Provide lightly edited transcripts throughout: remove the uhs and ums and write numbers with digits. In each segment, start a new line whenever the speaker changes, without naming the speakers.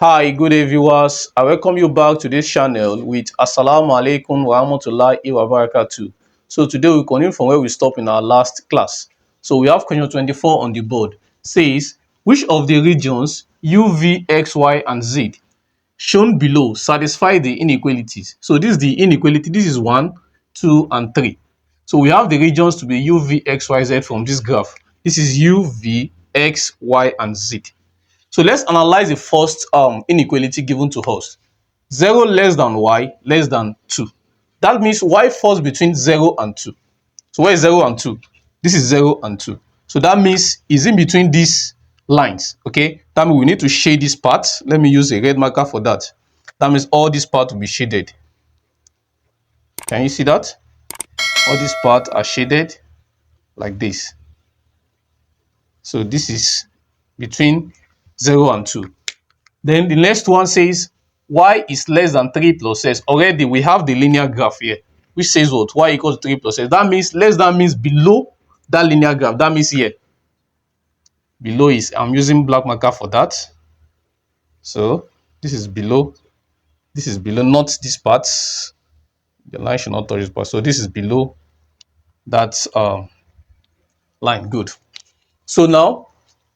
Hi, good day viewers. I welcome you back to this channel with Assalamu alaikum wa rahmatullahi wa barakatuh. So today we continue from where we stopped in our last class. So we have question 24 on the board. Says, which of the regions U, V, X, Y, and Z shown below satisfy the inequalities? So this is the inequality. This is 1, 2, and 3. So we have the regions to be U, V, X, Y, Z from this graph. This is U, V, X, Y, and Z. So let's analyze the first inequality given to us. 0 less than y less than 2. That means y falls between 0 and 2. So where is 0 and 2? This is 0 and 2. So that means it's in between these lines. Okay, that means we need to shade this part. Let me use a red marker for that. That means all this part will be shaded. Can you see that? All these parts are shaded like this. So this is between 0 and 2. Then the next one says y is less than 3 plus s. Already we have the linear graph here, which says what? Y equals 3 plus s. That means less than means below that linear graph. That means here. Below is, I'm using black marker for that. So this is below. This is below, not this part. The line should not touch this part. So this is below that line. Good. So now,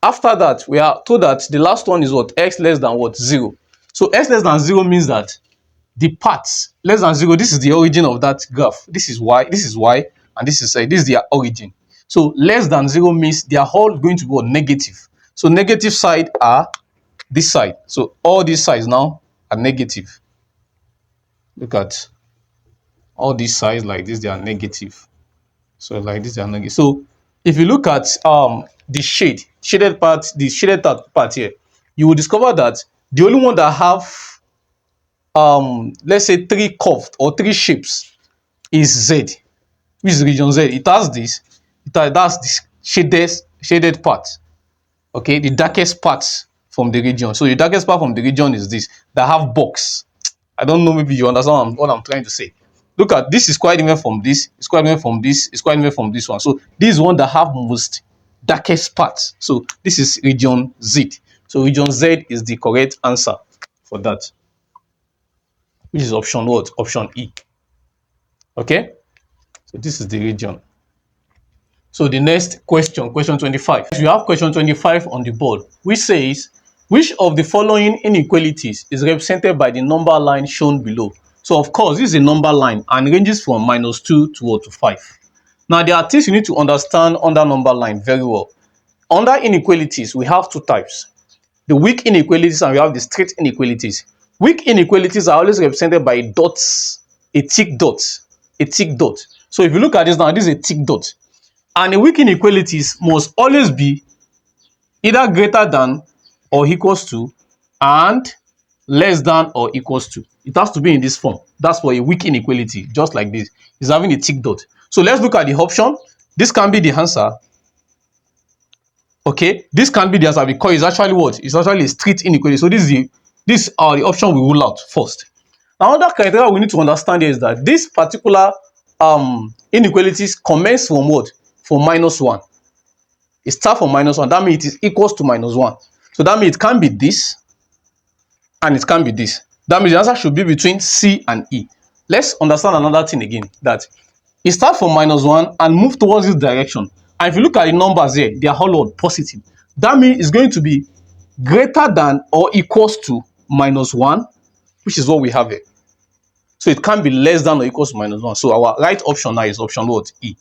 after that, we are told that the last one is what? X less than what? 0. So x less than 0 means that the parts less than 0, this is the origin of that graph. This is y, and this is their origin. So less than 0 means they are all going to go negative. So negative side are this side. So all these sides now are negative. Look at all these sides like this, they are negative. So like this, they are negative. So if you look at the shaded part, the shaded part here, you will discover that the only one that have let's say 3 curved or 3 shapes is Z, which is region Z. It has this, that's the shaded part. Okay, the darkest part from the region. So the darkest part from the region is this that have box. I don't know, maybe you understand what I'm trying to say. Look at this, is quite different from this, it's quite different from this, it's quite different from this one. So this is one that have most darkest part. So this is region Z. So region Z is the correct answer for that, which is option what? Option E. Okay, so this is the region. So the next question, question 25. You have question 25 on the board, which says, which of the following inequalities is represented by the number line shown below? So of course, this is a number line and ranges from -2 to 5. Now there are things you need to understand on that number line very well. Under inequalities, we have two types: the weak inequalities and we have the straight inequalities. Weak inequalities are always represented by dots, a tick dot, a tick dot. So if you look at this now, this is a tick dot. And the weak inequalities must always be either greater than or equals to and less than or equals to. It has to be in this form. That's for a weak inequality, just like this. It's having a tick dot. So let's look at the option. This can be the answer. Okay, this can be the answer because it's actually what? It's actually a straight inequality. So these are the option we rule out first. Another criteria we need to understand here is that this particular inequalities commence from what? From -1. It starts from -1. That means it is equals to -1. So that means it can be this and it can be this. That means the answer should be between C and E. Let's understand another thing again, that it starts from -1 and move towards this direction. And if you look at the numbers here, they are all positive. That means it's going to be greater than or equals to -1, which is what we have here. So it can be less than or equals to -1. So our right option now is option what? E.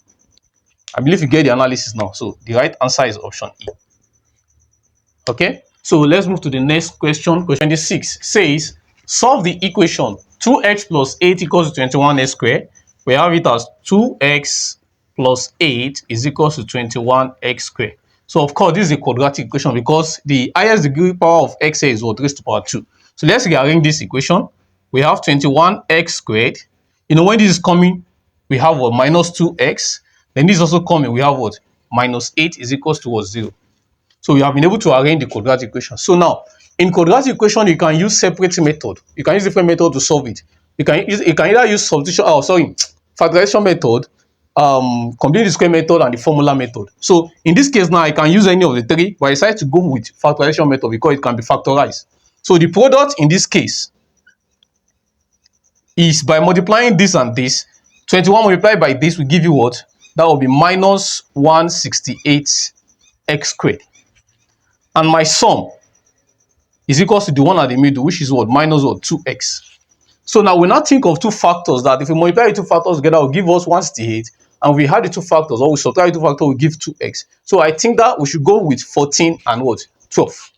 I believe you get the analysis now. So the right answer is option E. Okay, so let's move to the next question. Question 26 says, solve the equation 2x plus 8 equals to 21x squared. We have it as 2x plus 8 is equals to 21x squared. So of course, this is a quadratic equation because the highest degree power of x here is what? Raised to power 2. So let's rearrange this equation. We have 21x squared. You know, when this is coming, we have what? -2x. Then this is also coming, we have what? -8 is equals to what? 0. So we have been able to arrange the quadratic equation. So now, in quadratic equation, you can use separate method. You can use different method to solve it. You can either use substitution, factorization method, complete the square method, and the formula method. So in this case now, I can use any of the three, but I decided to go with factorization method because it can be factorized. So the product in this case is by multiplying this and this. 21 multiplied by this will give you what? That will be minus 168 x squared. And my sum is equals to the one at the middle, which is what? Minus what? 2x. So now we now think of two factors that if we multiply the two factors together will give us 168, and we had the two factors, or we subtract the two factors will give 2x. So I think that we should go with 14 and what? 12.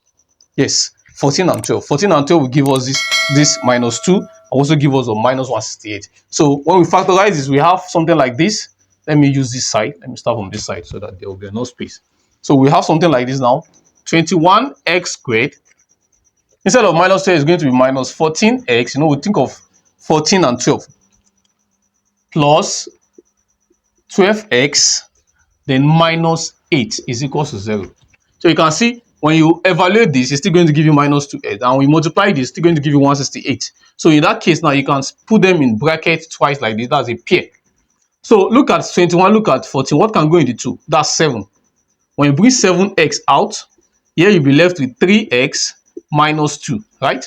Yes, 14 and 12. 14 and 12 will give us this minus 2, and also give us a minus 168. So when we factorize this, we have something like this. Let me use this side. Let me start from this side so that there will be no space. So we have something like this now. 21x squared. Instead of minus 12, it's going to be minus 14x. We think of 14 and 12 plus 12x, then minus 8 is equal to 0. So you can see when you evaluate this, it's still going to give you minus 2x. And when you multiply this, it's still going to give you 168. So in that case, now you can put them in bracket twice like this. That's a pair. So look at 21, look at 14. What can go in the 2? That's 7. When you bring 7x out, here you'll be left with 3x minus 2, right?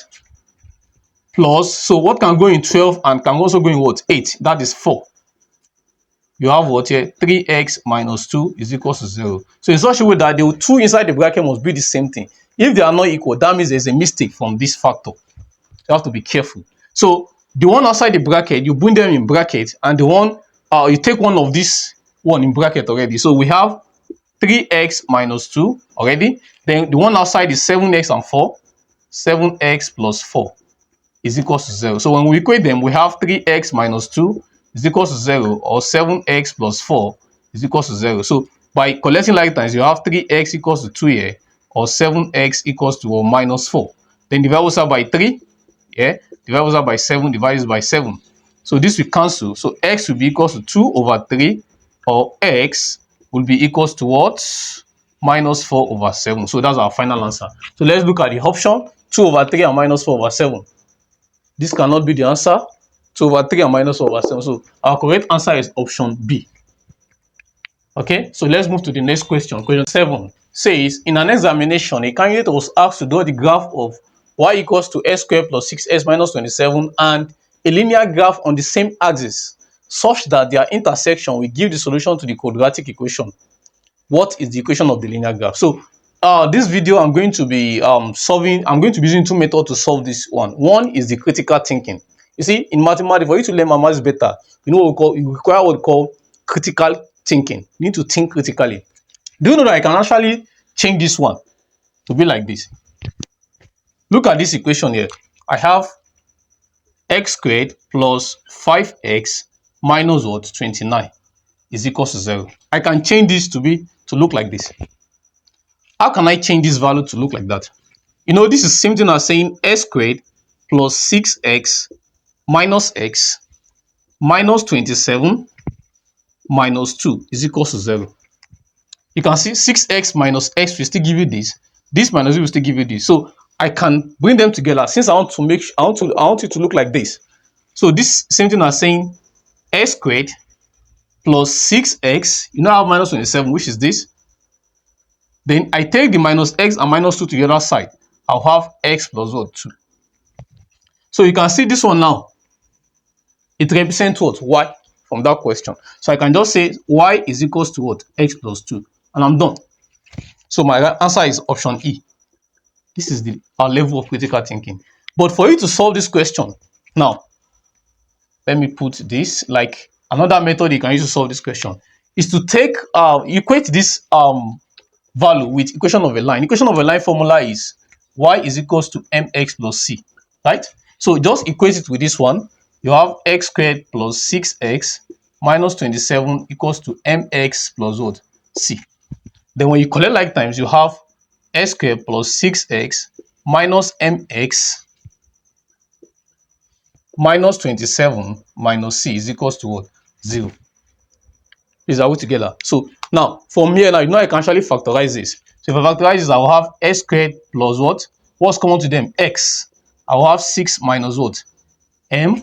Plus, so what can go in 12 and can also go in what? 8. That is 4. You have what here? 3x minus 2 is equal to 0. So in such a way that the 2 inside the bracket must be the same thing. If they are not equal, that means there's a mistake from this factor. You have to be careful. So the one outside the bracket, you bring them in bracket, and the one, you take one of this one in bracket already. So we have 3x minus 2 already. Then the one outside is 7x and 4. 7x plus 4 is equal to 0. So when we equate them, we have 3x minus 2 is equal to 0, or 7x plus 4 is equal to 0. So by collecting like times, you have 3x equals to 2 here, or 7x equals to minus 4. Then divide also by 3, yeah, divide also by 7, divide by 7. So this will cancel. So x will be equals to 2 over 3, or x will be equals to what? Minus 4 over 7. So that's our final answer. So let's look at the option 2 over 3 and minus 4 over 7. This cannot be the answer. 2 over 3 and minus 4 over 7. So our correct answer is option B. Okay, so let's move to the next question. Question 7 says, in an examination, a candidate was asked to draw the graph of y equals to x squared plus 6x minus 27 and a linear graph on the same axis such that their intersection will give the solution to the quadratic equation. What is the equation of the linear graph? So this video I'm going to be using two methods to solve this one. One is the critical thinking. You see, in mathematics, for you to learn mathematics better, you require what we call critical thinking. You need to think critically. Do you know that I can actually change this one to be like this? Look at this equation here. I have x squared plus 5x minus what? 29 is equal to 0. I can change this to look like this. How can I change this value to look like that? This is the same thing as saying x squared plus 6x minus x minus 27 minus 2 is equal to 0. You can see 6x minus x will still give you this. This minus it will still give you this. So I can bring them together since I want it to look like this. So this same thing as saying x squared plus 6x. I have minus 27, which is this. Then I take the minus x and minus 2 to the other side. I'll have x plus what? 2. So you can see this one now. It represents what? Y from that question. So I can just say y is equals to what? X plus 2. And I'm done. So my answer is option E. This is our level of critical thinking. But for you to solve this question, now, let me put this, like another method you can use to solve this question is to take, equate this value with equation of a line. Equation of a line formula is y is equals to mx plus c, right? So just equate it with this one. You have x squared plus 6x minus 27 equals to mx plus what? C. Then when you collect like times, you have x squared plus 6x minus mx minus 27 minus c is equals to what? 0. These are all together. So now from here, now I can actually factorize this. So if I factorize this, I will have x squared plus what? What's common to them? X. I will have 6 minus what? M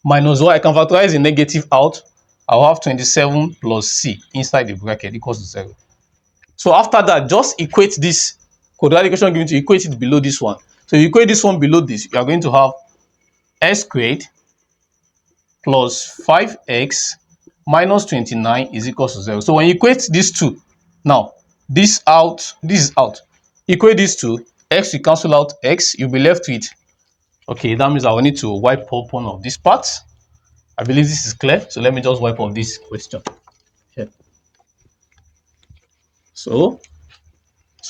minus y. I can factorize the negative out. I will have 27 plus c inside the bracket equals to 0. So after that, just equate this quadratic equation given to equate it below this one. So you equate this one below this, you are going to have x squared plus 5x minus 29 is equals to 0. So when you equate these two, now this out, this is out. Equate these two, x will cancel out x, you'll be left with, okay, that means I will need to wipe up one of these parts. I believe this is clear. So let me just wipe up this question here. So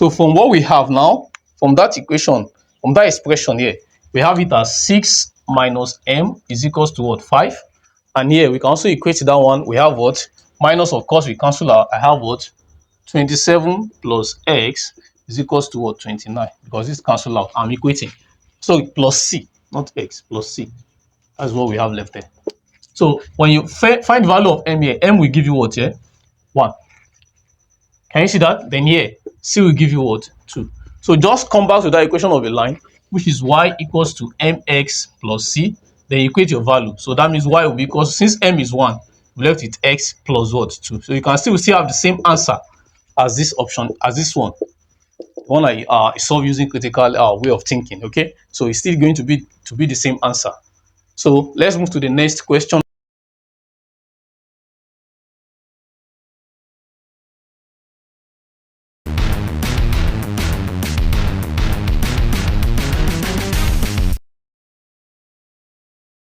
from what we have now, from that equation, from that expression here, we have it as 6 minus m is equals to what? 5. And here we can also equate that one. We have what? Minus, of course, we cancel out. I have what? 27 plus x is equals to what? 29. Because this cancel out. I'm equating. So plus c, not x, plus c. That's what we have left there. So when you find the value of m here, m will give you what here? 1. Can you see that? Then here, c will give you what? 2. So just come back to that equation of a line, which is y equals to mx plus c. Then equate your value. So that means y will be equals, since m is 1, we left with x plus what? 2. So you can still have the same answer as this option, as this one. The one I solve using critical way of thinking. Okay, so it's still going to be the same answer. So let's move to the next question.